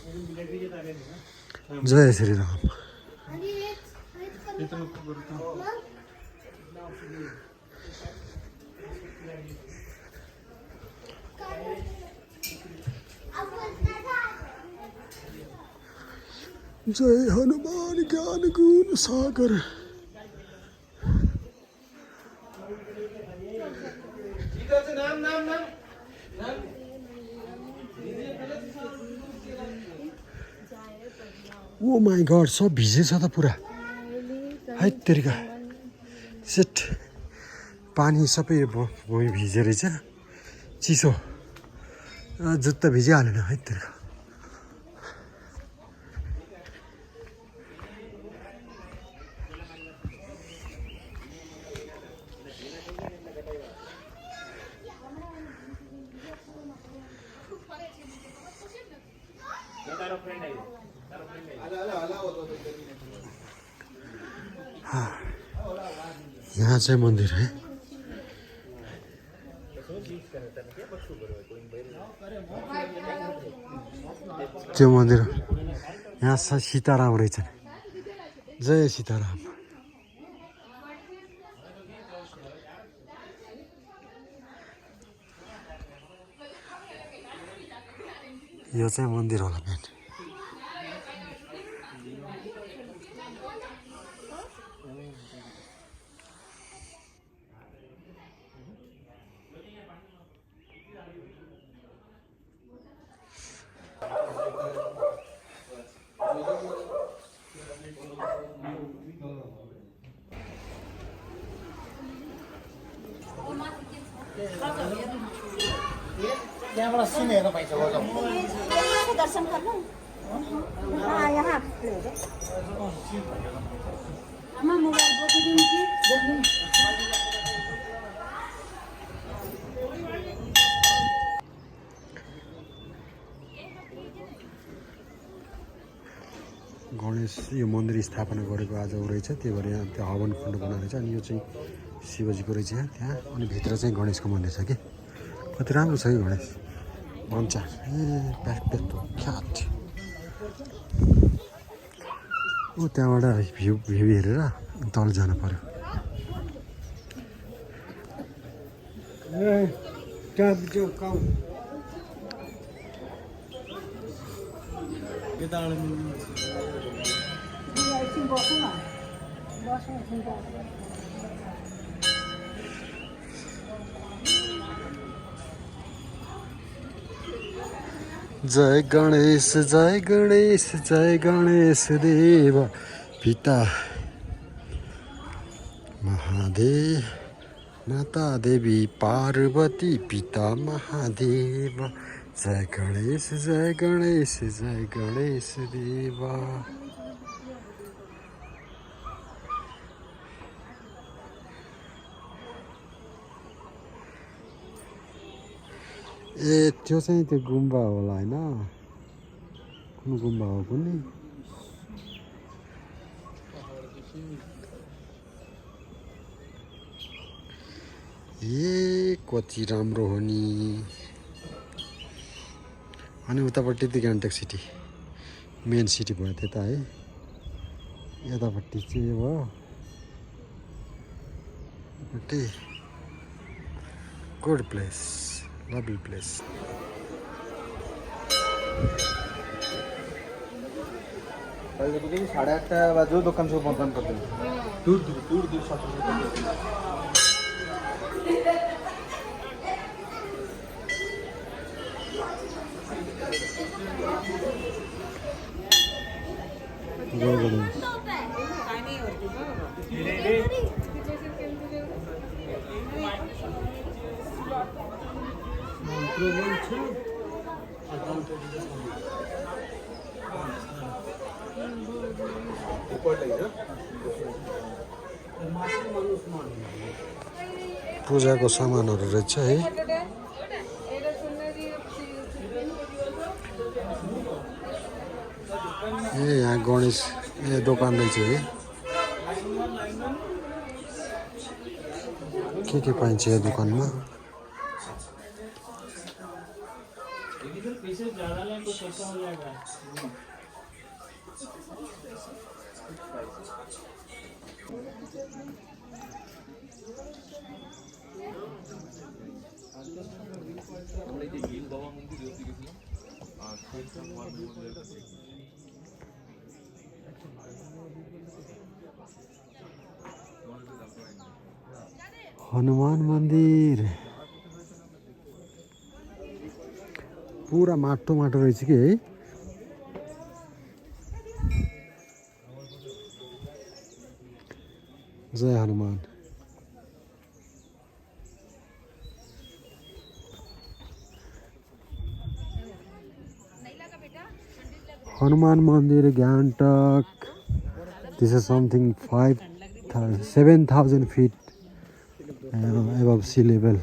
जय श्री राम। जय हनुमान ज्ञान गुण सागर। ओ माई गॉड सब भिजेछ त पुरा है तेरिका सेट पानी सबै भुइँ भिजे रहेछ चिसो जुत्ता भिजिहालेन है तेरिका यहाँ चाहिँ मन्दिर है त्यो मन्दिर यहाँ सीताराम रहेछन् जय सीताराम यो चाहिँ मन्दिर होला मेन त्यहाँबाट सिनेर पाइन्छ दर्शन गर्नु यहाँ आमा मोबाइल बोकिदिनु कि गणेश यो मन्दिर स्थापना गरेको आज रहेछ त्यही भएर यहाँ त्यो हवन कुण्ड बनाएको छ अनि यो चाहिँ शिवजीको रहेछ यहाँ त्यहाँ अनि भित्र चाहिँ गणेशको मन्दिर छ कि कति राम्रो छ कि गणेश भन्छ ए प्याक्पेक्टो ख्याट ऊ त्यहाँबाट भ्यू हेरेर तल जानु पर्यो जय गणेश जय गणेश जय गणेश देव पिता महादेव माता देवी पार्वती पिता महादेव जय गणेश जय गणेश जय गणेश देवा ए त्यो चाहिँ त्यो गुम्बा होला हैन कुन गुम्बा हो कुनै ए कति राम्रो हो नि अनि उतापट्टि त गान्तोक सिटी मेन सिटी भयो त्यता है यतापट्टि चाहिँ भयो यतापट्टि गुड प्लेस lovely place पहले तो 8:30 बजे दुकान सब बंद कर देंगे दूर सब पूजाको सामानहरू रहेछ है ए यहाँ गणेश दोकान रहेछ है के पाइन्छ यो दोकानमा पीसेस ज़्यादा लें तो सस्ता हो जाएगा। हनुमान मन्दिर पुरा माटो माटो रहेछ कि है। जय हनुमान। हनुमान मन्दिर Gangtok. This is something 7,000 feet above sea level.